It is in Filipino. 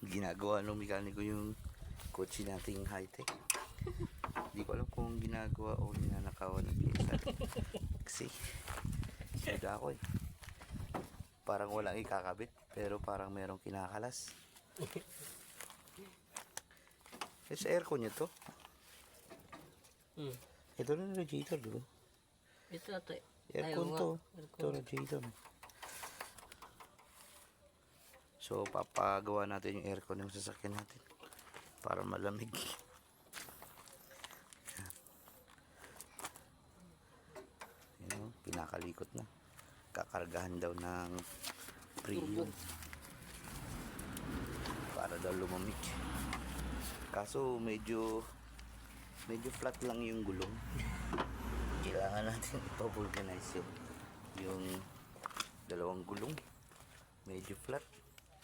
ginagawa ng mekaniko yung kotse nating high-tech. Hindi ko alam kung ginagawa o ninanakawan ng pyesa. Kasi suda ako eh. Parang walang ikakabit pero parang merong kinakalas. Eh, sa aircon nyo to. Ito na radiator, di ba? Ito ito. Aircon to. Ito radiator. So, papagawa natin yung aircon ng sasakyan natin para malamig. Yan, pinakalikot na. Kakargahan daw ng premium para daw lumamig. Kaso medyo flat lang yung gulong. Kailangan natin ipavulcanize yung dalawang gulong. Medyo flat.